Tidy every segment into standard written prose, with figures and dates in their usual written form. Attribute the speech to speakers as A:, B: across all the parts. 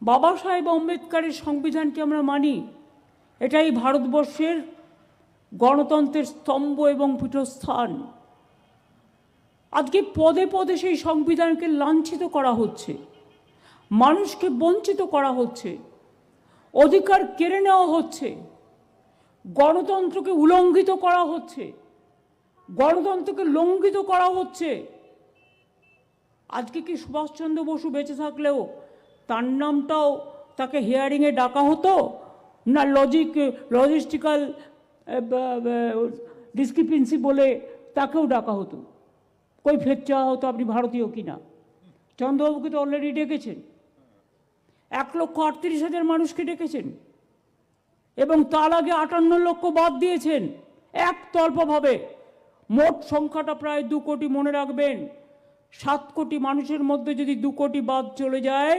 A: বাবা সাহেব আম্বেদকরের সংবিধানকে আমরা মানি, এটাই ভারতবর্ষের গণতন্ত্রের স্তম্ভ এবং পীঠস্থান। আজকে পদে পদে সেই সংবিধানকে লাঞ্ছিত করা হচ্ছে, মানুষকে বঞ্চিত করা হচ্ছে, অধিকার কেড়ে নেওয়া হচ্ছে, গণতন্ত্রকে উল্লঙ্ঘিত করা হচ্ছে, গণতন্ত্রকে লঙ্ঘিত করা হচ্ছে। আজকে কি সুভাষচন্দ্র বসু বেঁচে থাকলেও তার নামটাও তাকে হিয়ারিংয়ে ডাকা হতো না? লজিস্টিক্যাল ডিসক্রিপেন্সি বলে তাকেও ডাকা হতো, কৈফিয়ত চাওয়া হতো আপনি ভারতীয় কিনা। চন্দ্রবাবুকে তো অলরেডি ডেকেছেন, 1,38,000 মানুষকে ডেকেছেন এবং তার আগে 58 লক্ষ বাদ দিয়েছেন একতরফাভাবে। মোট সংখ্যাটা প্রায় 2 কোটি। মনে রাখবেন, 7 কোটি মানুষের মধ্যে যদি 2 কোটি বাদ চলে যায়,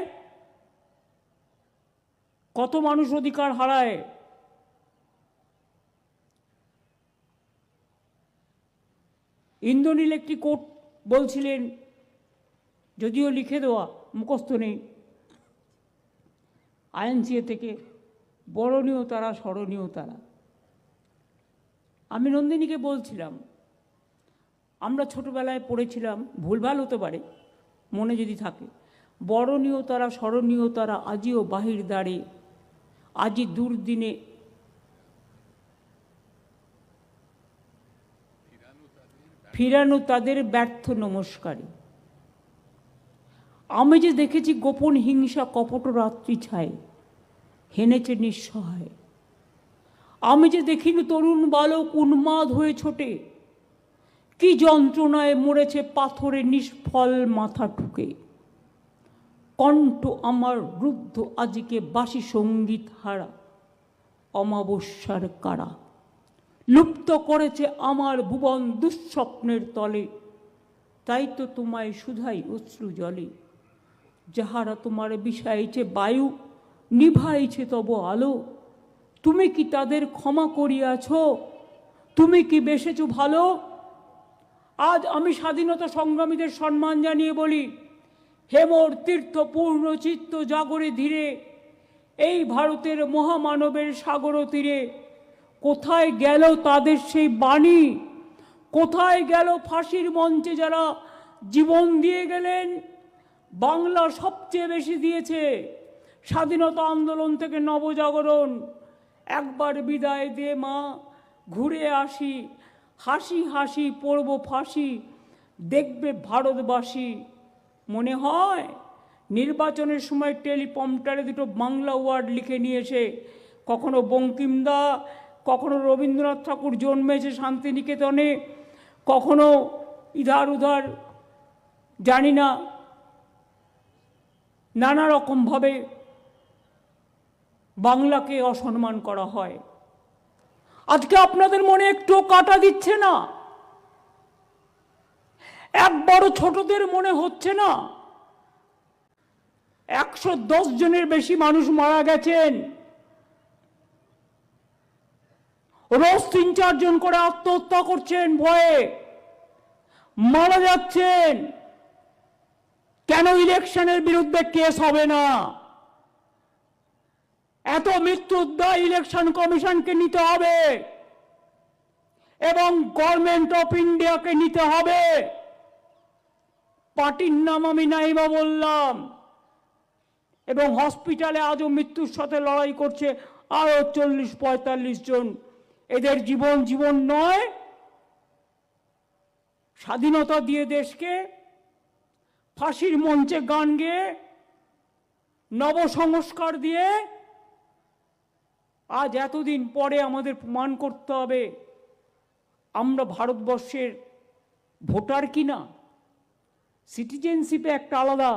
A: কত মানুষ অধিকার হারায়। ইন্দ্রনীল একটি কোট বলছিলেন, যদিও লিখে দেওয়া, মুখস্থ নেই, আইএনসিএ থেকে, বরণীয় তারা স্মরণীয় তারা। আমি নন্দিনীকে বলছিলাম, আমরা ছোটবেলায় পড়েছিলাম, ভুলভাল হতে পারে, মনে যদি থাকে, বরণীয় তারা স্মরণীয় তারা আজিও বাহির দ্বারে, আজি দুর্দিনে ফিরানো তাদের ব্যর্থ নমস্কারে। আমি যে দেখেছি গোপন হিংসা কপট রাত্রি ছায় হেনেছে নিঃসহায়। আমি যে দেখিনি তরুণ বালক উন্মাদ হয়ে ছোটে, কি যন্ত্রণায় মরেছে পাথরে নিষ্ফল মাথা ঠুকে। কণ্ঠ আমার রুদ্ধ আজকে বাসি সঙ্গীত হারা, অমাবস্যার কারা লুপ্ত করেছে আমার ভুবন দুঃস্বপ্নের তলে। তাই তো তোমায় শুধাই অশ্রু জলে, যাহারা তোমার বিষাইছে বায়ু, নিভাইছে তব আলো। তুমি কি তাদের ক্ষমা করিয়াছ? তুমি কি বেসেছ ভালো? আজ আমি স্বাধীনতা সংগ্রামীদের সম্মান জানিয়ে বলি, হেমর তীর্থ পূর্ণ চিত্ত জাগরে ধীরে, এই ভারতের মহামানবের সাগর তীরে কোথায় গেল তাদের সেই বাণী? কোথায় গেল ফাঁসির মঞ্চে যারা জীবন দিয়ে গেলেন? বাংলা সবচেয়ে বেশি দিয়েছে স্বাধীনতা আন্দোলন থেকে নবজাগরণ। একবার বিদায় দে মা, ঘুরে আসি, হাসি হাসি পড়ব ফাঁসি, দেখবে ভারতবাসী। মনে হয় নির্বাচনের সময় টেলিপম্পটারে দুটো বাংলা ওয়ার্ড লিখে নিয়েছে, কখনো বঙ্কিমদা, কখনো রবীন্দ্রনাথ ঠাকুর জন্মেছে শান্তিনিকেতনে, কখনো ইধার উধার জানি না, নানা রকমভাবে বাংলাকে অসম্মান করা হয়। আজকে আপনাদের মনে একটু কাটা দিচ্ছে না? একবারও ছোটদের মনে হচ্ছে না? 110 জনের বেশি মানুষ মারা গেছেন, রোজ 3-4 জন করে আত্মহত্যা করছেন, ভয়ে মারা যাচ্ছেন। কেন ইলেকশনের বিরুদ্ধে কেস হবে না? এত মৃত্যুর দায় ইলেকশন কমিশনকে নিতে হবে এবং গভর্নমেন্ট অফ ইন্ডিয়াকে নিতে হবে। পার্টির নাম আমি নাইবা বললাম, এবং হসপিটালে আজও মৃত্যুর সাথে লড়াই করছে আরো 40-45 জন। এদের জীবন জীবন নয়। স্বাধীনতা দিয়ে দেশকে ফাঁসির মঞ্চে গান গেয়ে নবসংস্কার দিয়ে আজ এতদিন পরে আমাদের প্রমাণ করতে হবে আমরা ভারতবর্ষের ভোটার কিনা। সিটিজেনশিপে একটা আলাদা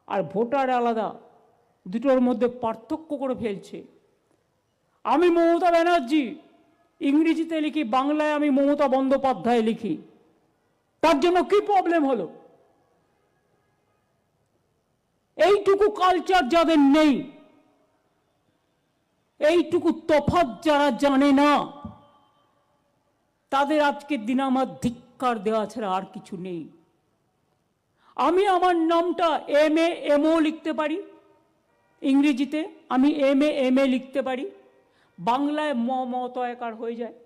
A: আর ভোটার আলাদা, দুটোর মধ্যে পার্থক্য করে ফেলছে। আমি মমতা ব্যানার্জি ইংরেজিতে লিখি, বাংলায় আমি মমতা বন্দ্যোপাধ্যায় লিখি। তার জন্য কি প্রবলেম হলো? এইটুকু কালচার যাদের নেই, এইটুকু তফাৎ যারা জানে না, তাদের আজকের দিনে আমার ধিক্কার দেওয়া ছাড়া আর কিছু নেই। আমি আমার নামটা MA MO লিখতে পারি, ইংরেজিতে আমি এম এ লিখতে পারি, বাংলায় ম তয়কার হয়ে যায়,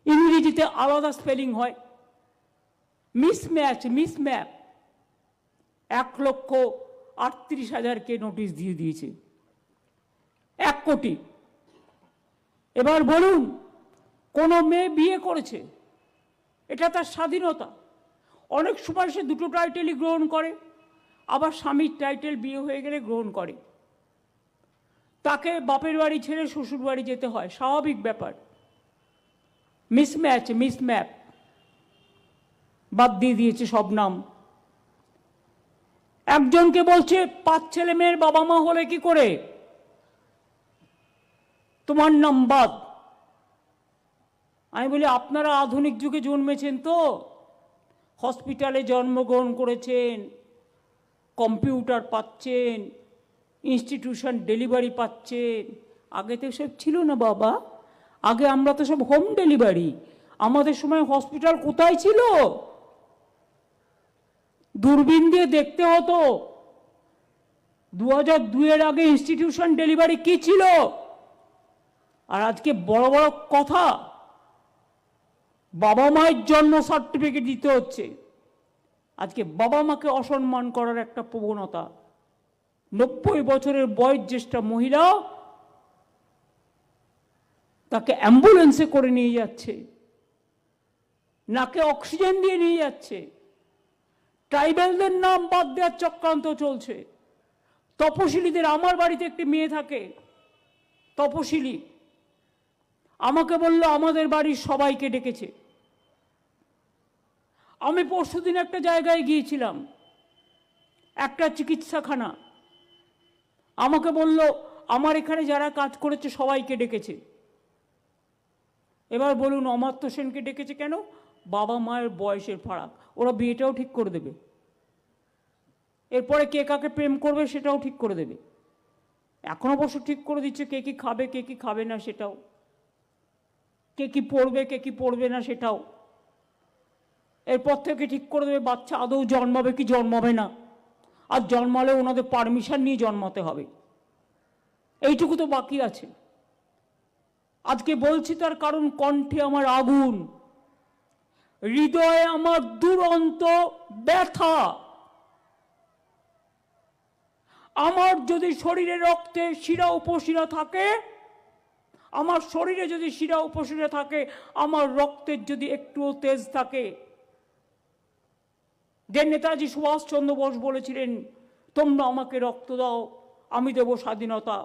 A: ইংরেজিতে আলাদা স্পেলিং হয়। মিসম্যাপ। 1,38,000কে নোটিশ দিয়ে দিয়েছে, 1 কোটি। এবার বলুন, কোন মেয়ে বিয়ে করেছে, এটা তার স্বাধীনতা। অনেক সময় সে দুটো টাইটেলই গ্রহণ করে, আবার স্বামীর টাইটেল বিয়ে হয়ে গেলে গ্রহণ করে। তাকে বাপের বাড়ি ছেড়ে শ্বশুর বাড়ি যেতে হয়, স্বাভাবিক ব্যাপার। মিসম্যাপ, বাদ দিয়ে দিয়েছে সব নাম। একজনকে বলছে 5 ছেলে মেয়ের বাবা মা হলে কি করে, তোমার নাম বাদ। আমি বলি, আপনারা আধুনিক যুগে জন্মেছেন তো, হসপিটালে জন্মগ্রহণ করেছেন, কম্পিউটার পাচ্ছেন, ইনস্টিটিউশন ডেলিভারি পাচ্ছেন। আগে তো সব ছিল না বাবা, আগে আমরা তো সব হোম ডেলিভারি। আমাদের সময় হসপিটাল কোথায় ছিল, দূরবীন দিয়ে দেখতে হতো। 2002-এর আগে ইনস্টিটিউশন ডেলিভারি কি ছিল? আর আজকে বড় বড় কথা, বাবা মায়ের জন্ম সার্টিফিকেট দিতে হচ্ছে। আজকে বাবা মাকে অসম্মান করার একটা প্রবণতা। 90 বছরের বয়োজ্যেষ্ঠ মহিলা, তাকে অ্যাম্বুলেন্সে করে নিয়ে যাচ্ছে, নাকে অক্সিজেন দিয়ে নিয়ে যাচ্ছে। ট্রাইবেলদের নাম বাদ দেওয়ার চক্রান্ত চলছে। তপশিলীদের, আমার বাড়িতে একটি মেয়ে থাকে তপশিলী, আমাকে বলল আমাদের বাড়ির সবাইকে ডেকেছে। আমি পরশুদিন একটা জায়গায় গিয়েছিলাম, একটা চিকিৎসাখানা, আমাকে বলল আমার এখানে যারা কাজ করেছে সবাইকে ডেকেছে। এবার বলুন, অমর্ত্য সেনকে ডেকেছে কেন? বাবা মায়ের বয়সের ফারাক, ওরা বিয়েটাও ঠিক করে দেবে, এরপরে কে কাকে প্রেম করবে সেটাও ঠিক করে দেবে। এখন অবশ্য ঠিক করে দিচ্ছে কে কি খাবে কে কি খাবে না সেটাও, কে কি পড়বে কে কি পড়বে না সেটাও। এরপর থেকে ঠিক করে দেবে বাচ্চা আদৌ জন্মাবে কি জন্মাবে না, আর জন্মালে ওনাদের পারমিশন নিয়ে জন্মাতে হবে। এইটুকু তো বাকি আছে। আজকে বলছি তার কারণ কণ্ঠে আমার আগুন, হৃদয়ে আমার দুরন্ত ব্যথা। আমার যদি শরীরে রক্তে শিরা উপশিরা থাকে, আমার শরীরে যদি শিরা উপশিরা থাকে, আমার রক্তের যদি একটুও তেজ থাকে, যে নেতাজি সুভাষচন্দ্র বোস বলেছিলেন তোমরা আমাকে রক্ত দাও আমি দেব স্বাধীনতা।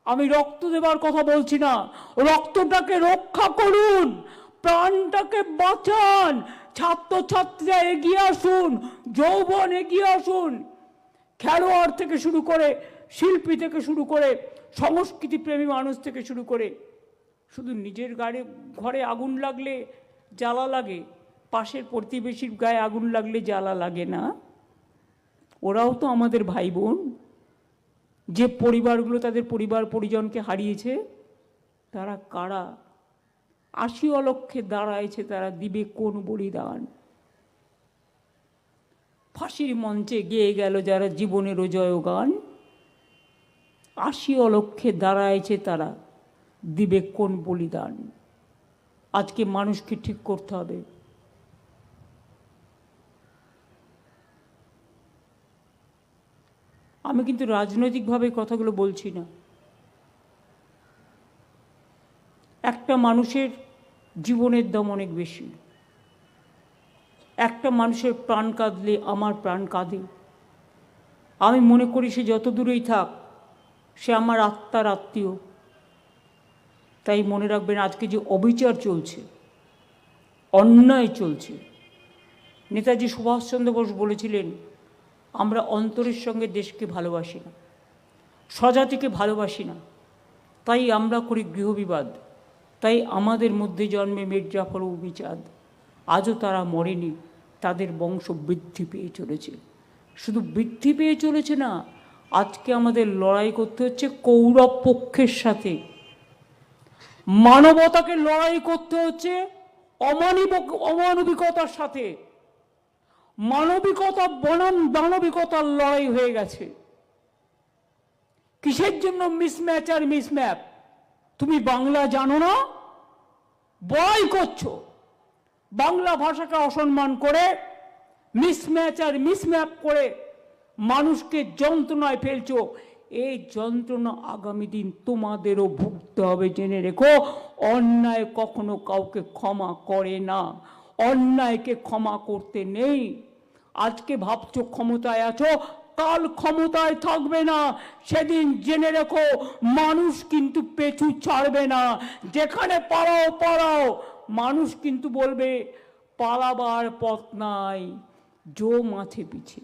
A: আমি রক্ত দেবার কথা বলছি না, রক্তটাকে রক্ষা করুন, প্রাণটাকে বাঁচান। ছাত্রছাত্রীরা এগিয়ে আসুন, যৌবন এগিয়ে আসুন, খেলোয়াড় থেকে শুরু করে, শিল্পী থেকে শুরু করে, সংস্কৃতি প্রেমী মানুষ থেকে শুরু করে। শুধু নিজের ঘরে আগুন লাগলে জ্বালা লাগে, পাশের প্রতিবেশীর গায়ে আগুন লাগলে জ্বালা লাগে না? ওরাও তো আমাদের ভাই বোন। যে পরিবারগুলো তাদের পরিবার পরিজনকে হারিয়েছে, তারা কারা? 80 অলক্ষে দাঁড়াইছে, তারা দিবে কোন বলিদান? ফাঁসির মঞ্চে গেয়ে গেল যারা জীবনের জয়গান, 80 অলক্ষে দাঁড়াইছে, তারা দিবে কোন বলিদান? আজকে মানুষকে ঠিক করতে হবে। আমি কিন্তু রাজনৈতিকভাবে কথাগুলো বলছি না। একটা মানুষের জীবনের দাম অনেক বেশি। একটা মানুষের প্রাণ কাঁদলে আমার প্রাণ কাঁদে। আমি মনে করি সে যত দূরেই থাক, সে আমার আত্মার আত্মীয়। তাই মনে রাখবেন, আজকে যে অবিচার চলছে, অন্যায় চলছে, নেতাজি সুভাষচন্দ্র বোস বলেছিলেন আমরা অন্তরের সঙ্গে দেশকে ভালোবাসি না, স্বজাতিকে ভালোবাসি না, তাই আমরা করি গৃহবিবাদ, তাই আমাদের মধ্যে জন্মে মীর জাফর ও বিচাদ। আজও তারা মরেনি, তাদের বংশ বৃদ্ধি পেয়ে চলেছে। শুধু বৃদ্ধি পেয়ে চলেছে না, আজকে আমাদের লড়াই করতে হচ্ছে কৌরব পক্ষের সাথে, মানবতাকে লড়াই করতে হচ্ছে অমানবিকতার সাথে। মানবিকতা বনাম দানবিকতার লড়াই হয়ে গেছে। কিসের জন্য মিসম্যাচ আর মিসম্যাপ? তুমি বাংলা জানো না, বড়াই করছো। বাংলা ভাষাকে অসম্মান করে মিসম্যাচ আর মিসম্যাপ করে মানুষকে যন্ত্রণায় ফেলছো। এই যন্ত্রণা আগামী দিন তোমাদেরও ভুগতে হবে, জেনে রেখো। অন্যায় কখনো কাউকে ক্ষমা করে না, অন্যায়কে ক্ষমা করতে নেই। আজকে ভাবছো ক্ষমতায় আছো, কাল ক্ষমতায় থাকবে না, সেদিন জেনে রেখো মানুষ কিন্তু পেছু ছাড়বে না। যেখানে পালাও পালাও, মানুষ কিন্তু বলবে পালাবার পথ নাই, জো মাথে পিছে।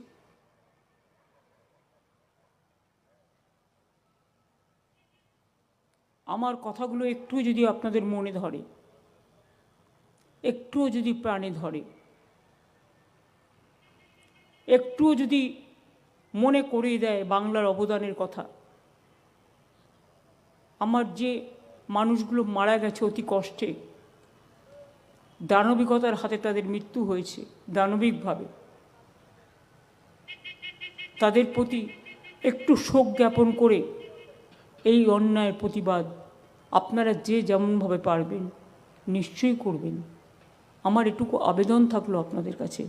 A: আমার কথাগুলো একটু যদি আপনাদের মনে ধরে, একটুও যদি প্রাণে ধরে, একটুও যদি মনে করিয়ে দেয় বাংলার অবদানের কথা, আমার যে মানুষগুলো মারা গেছে অতি কষ্টে, দানবিকতার হাতে তাদের মৃত্যু হয়েছে দানবিকভাবে, তাদের প্রতি একটু শোক জ্ঞাপন করে এই অন্যায়ের প্রতিবাদ আপনারা যে যেমনভাবে পারবেন নিশ্চয়ই করবেন। আমার এটুকু আবেদন থাকলো আপনাদের কাছে।